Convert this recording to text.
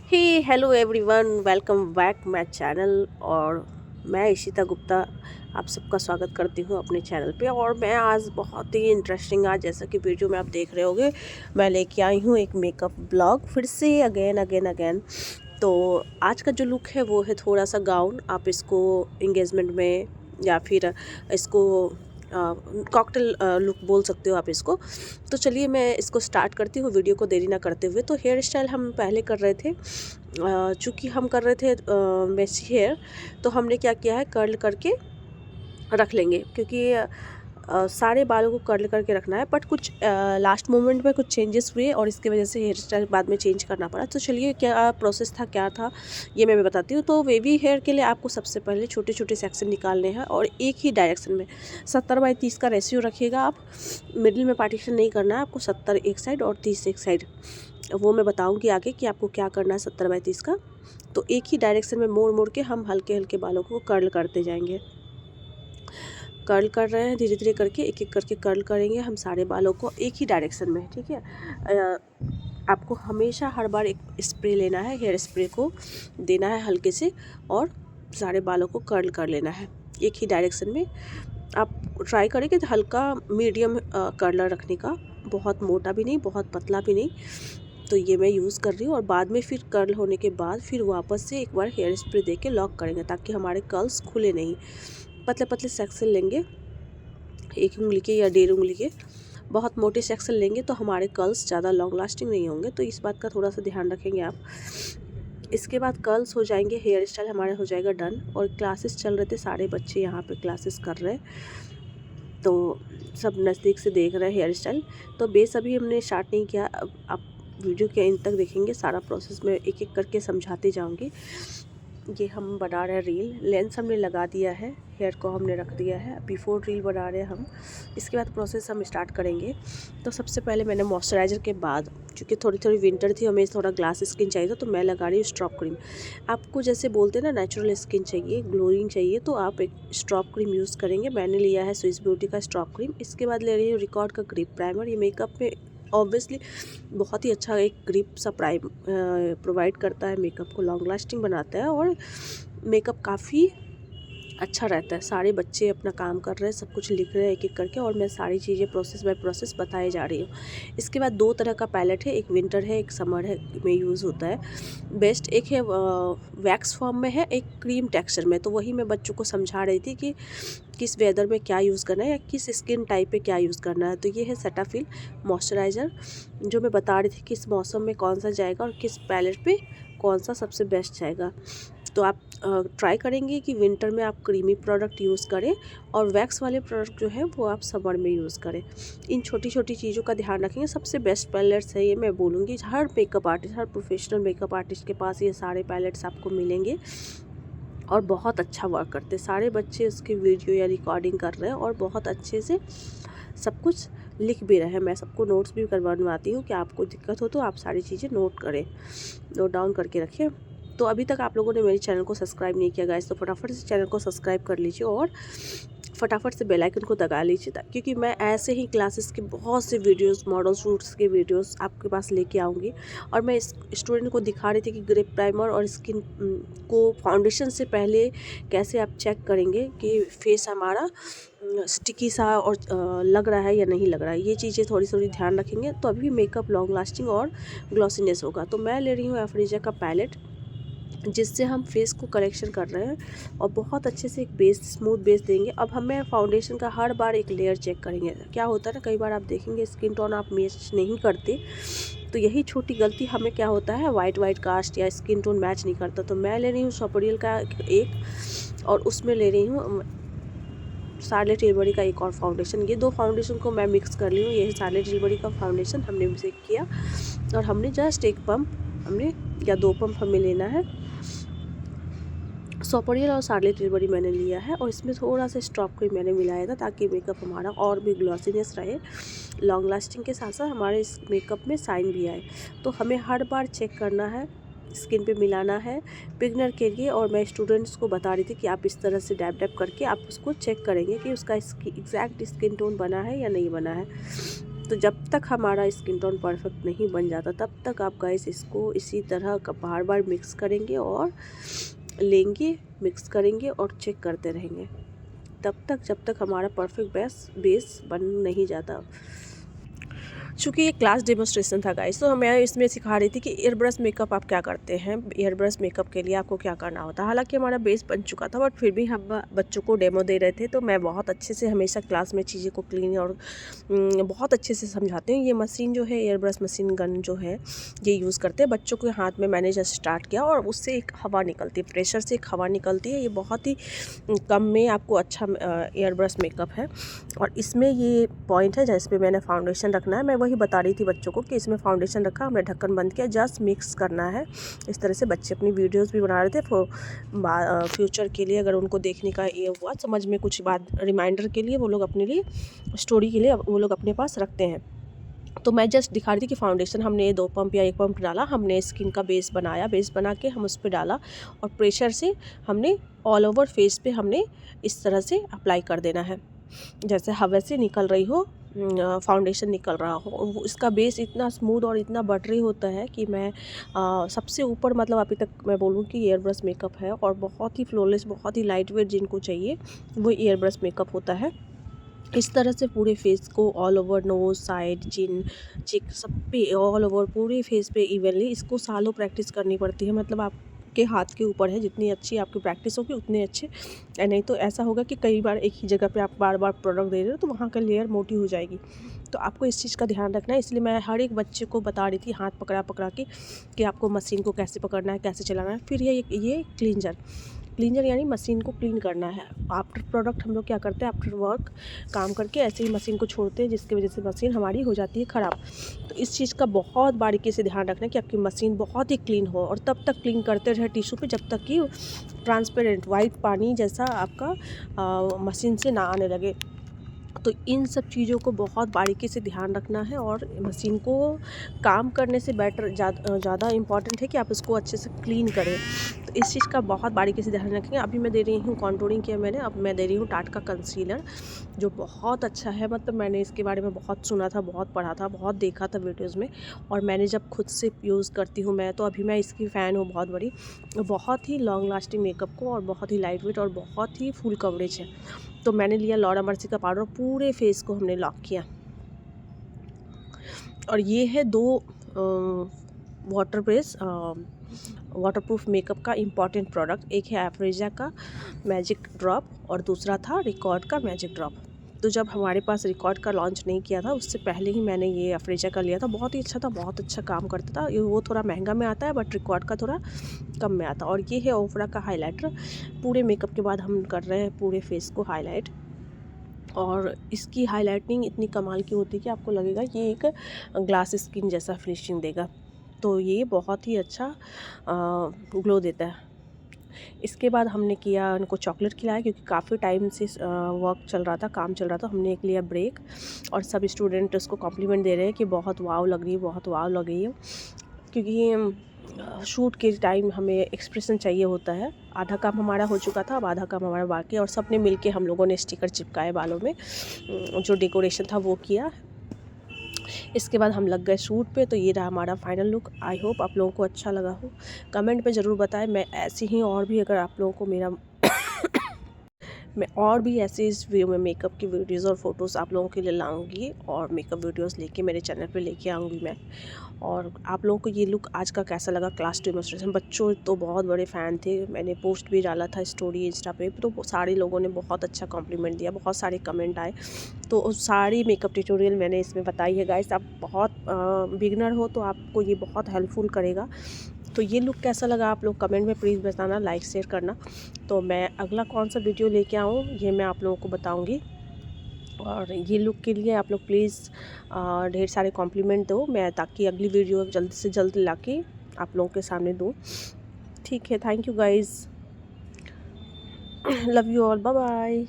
Hey hello everyone, welcome back my channel. और मैं इशिता गुप्ता आप सबका स्वागत करती हूँ अपने चैनल पे। और मैं आज बहुत ही इंटरेस्टिंग, आज जैसा कि वीडियो में आप देख रहे होंगे, मैं लेके आई हूँ एक मेकअप ब्लॉग फिर से अगेन अगेन अगेन। तो आज का जो लुक है वो है थोड़ा सा गाउन, आप इसको इंगेजमेंट में या फिर इसको कॉकटेल लुक बोल सकते हो आप इसको। तो चलिए मैं इसको स्टार्ट करती हूँ वीडियो को देरी ना करते हुए। तो हेयर स्टाइल हम पहले कर रहे थे, चूँकि हम कर रहे थे मेसी हेयर, तो हमने क्या किया है, कर्ल करके रख लेंगे, क्योंकि सारे बालों को कर्ल करके रखना है। बट कुछ लास्ट मोमेंट में कुछ चेंजेस हुए और इसकी वजह से हेयर स्टाइल बाद में चेंज करना पड़ा। तो चलिए क्या प्रोसेस था, क्या था, ये मैं बताती हूँ। तो वेवी हेयर के लिए आपको सबसे पहले छोटे छोटे सेक्शन निकालने हैं और एक ही डायरेक्शन में 70/30 का रेशियो रखिएगा। आप मिडिल में पार्टीशन नहीं करना है आपको, 70 एक साइड और 30 एक साइड। वो मैं बताऊंगी आगे कि आपको क्या करना है 70/30 का। तो एक ही डायरेक्शन में मोड़ मोड़ के हम हल्के हल्के बालों को कर्ल करते जाएंगे। कर्ल कर रहे हैं धीरे धीरे करके, एक एक करके कर्ल करेंगे हम सारे बालों को एक ही डायरेक्शन में, ठीक है। आपको हमेशा हर बार एक स्प्रे लेना है, हेयर स्प्रे को देना है हल्के से, और सारे बालों को कर्ल कर लेना है एक ही डायरेक्शन में। आप ट्राई करें कि हल्का मीडियम कर्लर रखने का, बहुत मोटा भी नहीं बहुत पतला भी नहीं। तो ये मैं यूज़ कर रही हूँ। और बाद में फिर कर्ल होने के बाद फिर वापस से एक बार हेयर स्प्रे दे के लॉक करेंगे, ताकि हमारे कर्ल्स खुले नहीं। पतले पतले सेक्शन लेंगे, 1 उंगली के या 1.5 उंगली के। बहुत मोटे सेक्शन लेंगे तो हमारे कर्ल्स ज़्यादा लॉन्ग लास्टिंग नहीं होंगे, तो इस बात का थोड़ा सा ध्यान रखेंगे आप। इसके बाद कर्ल्स हो जाएंगे, हेयर स्टाइल हमारा हो जाएगा डन। और क्लासेस चल रहे थे, सारे बच्चे यहाँ पे क्लासेस कर रहे हैं, तो सब नज़दीक से देख रहे हैं हेयर स्टाइल। तो बेस अभी हमने स्टार्ट नहीं किया, अब आप वीडियो के एंड तक देखेंगे, सारा प्रोसेस मैं एक एक करके समझाते जाऊंगी। ये हम बना रहे हैं रील, लेंस हमने लगा दिया है, हेयर को हमने रख दिया है, बिफोर रील बना रहे हैं हम। इसके बाद प्रोसेस हम स्टार्ट करेंगे। तो सबसे पहले मैंने मॉइस्चराइज़र के बाद, क्योंकि थोड़ी थोड़ी विंटर थी, हमें थोड़ा ग्लास स्किन चाहिए था, तो मैं लगा रही हूँ स्ट्रॉप क्रीम। आपको जैसे बोलते हैं ना, नेचुरल स्किन चाहिए, ग्लोइंग चाहिए, तो आप एक स्ट्रॉप क्रीम यूज़ करेंगे। मैंने लिया है स्विस ब्यूटी का स्ट्रॉप क्रीम। इसके बाद ले रही हूँ रिकॉर्ड का ग्रिप प्राइमर। ये मेकअप में ऑब्वियसली बहुत ही अच्छा एक ग्रिप सा प्रोवाइड करता है, मेकअप को लॉन्ग लास्टिंग बनाता है और मेकअप काफ़ी अच्छा रहता है। सारे बच्चे अपना काम कर रहे हैं, सब कुछ लिख रहे हैं एक एक करके, और मैं सारी चीज़ें प्रोसेस बाय प्रोसेस बताए जा रही हूँ। इसके बाद 2 तरह का पैलेट है, एक विंटर है एक समर है में यूज़ होता है बेस्ट। एक है वैक्स फॉर्म में है, एक क्रीम टेक्सचर में। तो वही मैं बच्चों को समझा रही थी कि किस वेदर में क्या यूज़ करना है या किस स्किन टाइप पे क्या यूज़ करना है। तो ये है सेटाफिल मॉइस्चराइज़र, जो मैं बता रही थी किस मौसम में कौन सा जाएगा और किस पैलेट पे कौन सा सबसे बेस्ट जाएगा। तो आप ट्राई करेंगे कि विंटर में आप क्रीमी प्रोडक्ट यूज़ करें और वैक्स वाले प्रोडक्ट जो है वो आप समर में यूज़ करें। इन छोटी छोटी चीज़ों का ध्यान रखेंगे। सबसे बेस्ट पैलेट्स है ये, मैं बोलूँगी हर मेकअप आर्टिस्ट, हर प्रोफेशनल मेकअप आर्टिस्ट के पास ये सारे पैलेट्स आपको मिलेंगे और बहुत अच्छा वर्क करते हैं। सारे बच्चे उसकी वीडियो या रिकॉर्डिंग कर रहे हैं और बहुत अच्छे से सब कुछ लिख भी रहे हैं। मैं सबको नोट्स भी करवाती हूँ कि आपको दिक्कत हो तो आप सारी चीज़ें नोट करें, नोट डाउन करके रखें। तो अभी तक आप लोगों ने मेरे चैनल को सब्सक्राइब नहीं किया गाइस, तो फटाफट से चैनल को सब्सक्राइब कर लीजिए और फटाफट से बेल आइकन को दबा लीजिए, क्योंकि मैं ऐसे ही क्लासेस के बहुत से वीडियोस, मॉडल शूट्स के वीडियोस आपके पास लेके आऊँगी। और मैं इस स्टूडेंट को दिखा रही थी कि ग्रिप प्राइमर और स्किन को फाउंडेशन से पहले कैसे आप चेक करेंगे कि फेस हमारा स्टिकी सा और लग रहा है या नहीं लग रहा है। ये चीज़ें थोड़ी थोड़ी ध्यान रखेंगे तो अभी मेकअप लॉन्ग लास्टिंग और ग्लॉसीनेस होगा। तो मैं ले रही हूँ एफरीजा का पैलेट, जिससे हम फेस को करेक्शन कर रहे हैं और बहुत अच्छे से एक बेस, स्मूथ बेस देंगे। अब हमें फाउंडेशन का हर बार एक लेयर चेक करेंगे। क्या होता है ना, कई बार आप देखेंगे स्किन टोन आप मैच नहीं करते, तो यही छोटी गलती हमें क्या होता है, वाइट वाइट कास्ट या स्किन टोन मैच नहीं करता। तो मैं ले रही हूँ सोपरियल का एक, और उसमें ले रही हूँ शार्लेट टिलबरी का एक और फाउंडेशन। ये 2 फाउंडेशन को मैं मिक्स कर ली हूँ। ये है शार्लेट टिलबरी का फाउंडेशन, हमने मिक्स किया और हमने जस्ट एक पम्प हमने या 2 पम्प हमें लेना है। सोपरियल और शार्लेट टिलबरी मैंने लिया है और इसमें थोड़ा सा स्ट्रॉप क्रीम मैंने मिलाया था, ताकि मेकअप हमारा और भी ग्लॉसीनेस रहे, लॉन्ग लास्टिंग के साथ साथ हमारे इस मेकअप में शाइन भी आए। तो हमें हर बार चेक करना है, स्किन पे मिलाना है बिगनर के लिए। और मैं स्टूडेंट्स को बता रही थी कि आप इस तरह से डैप डैप करके आप उसको चेक करेंगे कि उसका एग्जैक्ट स्किन टोन बना है या नहीं बना है। तो जब तक हमारा स्किन टोन परफेक्ट नहीं बन जाता तब तक आप गाइस इसको इसी तरह का बार बार मिक्स करेंगे और लेंगे, मिक्स करेंगे और चेक करते रहेंगे तब तक जब तक हमारा परफेक्ट बेस बन नहीं जाता। चूँकि ये क्लास डेमोस्ट्रेशन था गाइस, तो मैं इसमें सिखा रही थी कि एयर ब्रश मेकअप आप क्या करते हैं, एयर ब्रश मेकअप के लिए आपको क्या करना होता है। हालांकि हमारा बेस बन चुका था बट फिर भी हम बच्चों को डेमो दे रहे थे, तो मैं बहुत अच्छे से हमेशा क्लास में चीज़ें को क्लीन और बहुत अच्छे से समझाते हैं। ये मशीन जो है, एयर ब्रश मशीन गन जो है, ये यूज़ करते हैं बच्चों के हाथ में। मैंने जस्ट स्टार्ट किया और उससे एक हवा निकलती है, प्रेशर से एक हवा निकलती है। ये बहुत ही कम में आपको अच्छा एयर ब्रश मेकअप है। और इसमें ये पॉइंट है जिस पे मैंने फाउंडेशन रखना है, मैं वही बता रही थी बच्चों को कि इसमें फाउंडेशन रखा, हमने ढक्कन बंद किया, जस्ट मिक्स करना है। इस तरह से बच्चे अपनी वीडियोस भी बना रहे थे फ्यूचर के लिए, अगर उनको देखने का ये हुआ समझ में कुछ बात, रिमाइंडर के लिए वो लोग अपने लिए, स्टोरी के लिए वो लोग अपने पास रखते हैं। तो मैं जस्ट दिखा रही थी कि फाउंडेशन हमने 2 पंप या 1 पंप डाला, हमने स्किन का बेस बनाया, बेस बना के हम उस पर डाला और प्रेशर से हमने ऑल ओवर फेस पे हमने इस तरह से अप्लाई कर देना है, जैसे हवा से निकल रही हो, फाउंडेशन निकल रहा हो। इसका बेस इतना स्मूथ और इतना बटरी होता है कि मैं सबसे ऊपर, मतलब अभी तक मैं बोलूँ कि एयर ब्रश मेकअप है और बहुत ही फ्लॉलेस, बहुत ही लाइट वेट जिनको चाहिए वो एयर ब्रश मेकअप होता है। इस तरह से पूरे फेस को ऑल ओवर, नोज, साइड, चिन, चिक, सब पे ऑल ओवर पूरे फेस पे इवनली, इसको सालों प्रैक्टिस करनी पड़ती है। मतलब आपके हाथ के ऊपर है, जितनी अच्छी आपकी प्रैक्टिस होगी उतने अच्छे। नहीं तो ऐसा होगा कि कई बार एक ही जगह पे आप बार बार प्रोडक्ट दे रहे हो तो वहाँ का लेयर मोटी हो जाएगी। तो आपको इस चीज़ का ध्यान रखना है। इसलिए मैं हर एक बच्चे को बता रही थी हाथ पकड़ा पकड़ा के कि आपको मशीन को कैसे पकड़ना है, कैसे चलाना है। फिर ये क्लींजर यानी मशीन को क्लीन करना है। आफ्टर प्रोडक्ट हम लोग क्या करते हैं, आफ्टर वर्क काम करके ऐसे ही मशीन को छोड़ते हैं, जिसकी वजह से मशीन हमारी हो जाती है ख़राब। तो इस चीज़ का बहुत बारीकी से ध्यान रखना है कि आपकी मशीन बहुत ही क्लीन हो, और तब तक क्लीन करते रहे टिश्यू पे जब तक कि ट्रांसपेरेंट वाइट पानी जैसा आपका मशीन से ना आने लगे। तो इन सब चीज़ों को बहुत बारीकी से ध्यान रखना है, और मशीन को काम करने से बेटर ज़्यादा इम्पॉर्टेंट है कि आप उसको अच्छे से क्लीन करें। तो इस चीज़ का बहुत बारीकी से ध्यान रखेंगे। अभी मैं दे रही हूँ, कॉन्टूरिंग किया मैंने, अब मैं दे रही हूँ टाट का कंसीलर, जो बहुत अच्छा है। मतलब मैंने इसके बारे में बहुत सुना था, बहुत पढ़ा था, बहुत देखा था वीडियोज़ में, और मैंने जब खुद से यूज़ करती हूँ मैं, तो अभी मैं इसकी फ़ैन हूँ बहुत बड़ी। बहुत ही लॉन्ग लास्टिंग मेकअप को, और बहुत ही लाइट वेट और बहुत ही फुल कवरेज है। तो मैंने लिया लॉरा मर्सी का पाउडर, पूरे फेस को हमने लॉक किया। और ये है 2 वाटरप्रूफ मेकअप का इम्पॉर्टेंट प्रोडक्ट। एक है एफ्रेजा का मैजिक ड्रॉप और दूसरा था रिकॉर्ड का मैजिक ड्रॉप। तो जब हमारे पास रिकॉर्ड का लॉन्च नहीं किया था, उससे पहले ही मैंने ये एफ्रेजा का लिया था। बहुत ही अच्छा था, बहुत अच्छा काम करता था। ये वो थोड़ा महंगा में आता है बट रिकॉर्ड का थोड़ा कम में आता है। और ये है ओफरा का हाइलाइटर। पूरे मेकअप के बाद हम कर रहे हैं पूरे फेस को हाईलाइट, और इसकी हाइलाइटिंग इतनी कमाल की होती है कि आपको लगेगा ये एक ग्लास स्किन जैसा फिनिशिंग देगा। तो ये बहुत ही अच्छा ग्लो देता है। इसके बाद हमने किया, उनको चॉकलेट खिलाया, क्योंकि काफ़ी टाइम से वर्क चल रहा था, काम चल रहा था। हमने एक लिया ब्रेक, और सब स्टूडेंट उसको कॉम्प्लीमेंट दे रहे हैं कि बहुत वाव लग रही है, बहुत वाव लग रही है। क्योंकि शूट के टाइम हमें एक्सप्रेशन चाहिए होता है। आधा काम हमारा हो चुका था, अब आधा काम हमारा बाकी है, और सब ने मिलके हम लोगों ने स्टिकर चिपकाए बालों में, जो डेकोरेशन था वो किया। इसके बाद हम लग गए शूट पे। तो ये रहा हमारा फाइनल लुक। आई होप आप लोगों को अच्छा लगा हो। कमेंट पे ज़रूर बताएं। मैं ऐसी ही और भी, अगर आप लोगों को मेरा मैं और भी ऐसे इस वीडियो में मेकअप की वीडियोज़ और फ़ोटोज़ आप लोगों के लिए लाऊंगी, और मेकअप वीडियोज़ लेके मेरे चैनल पे लेके आऊँगी मैं। और आप लोगों को ये लुक आज का कैसा लगा, क्लास डेमोंस्ट्रेशन, बच्चों तो बहुत बड़े फ़ैन थे। मैंने पोस्ट भी डाला था स्टोरी इंस्टा पे, तो सारे लोगों ने बहुत अच्छा कॉम्प्लीमेंट दिया, बहुत सारे कमेंट आए। तो सारी मेकअप ट्यूटोरियल मैंने इसमें बताई है गाइस। आप बहुत बिगनर हो तो आपको ये बहुत हेल्पफुल करेगा। तो ये लुक कैसा लगा आप लोग कमेंट में प्लीज़ बताना, लाइक शेयर करना। तो मैं अगला कौन सा वीडियो लेके आऊँ ये मैं आप लोगों को बताऊँगी। और ये लुक के लिए आप लोग प्लीज़ ढेर सारे कॉम्प्लीमेंट दो, मैं ताकि अगली वीडियो जल्द से जल्द लाके आप लोगों के सामने दूँ। ठीक है, thank you guys, love you all, bye bye.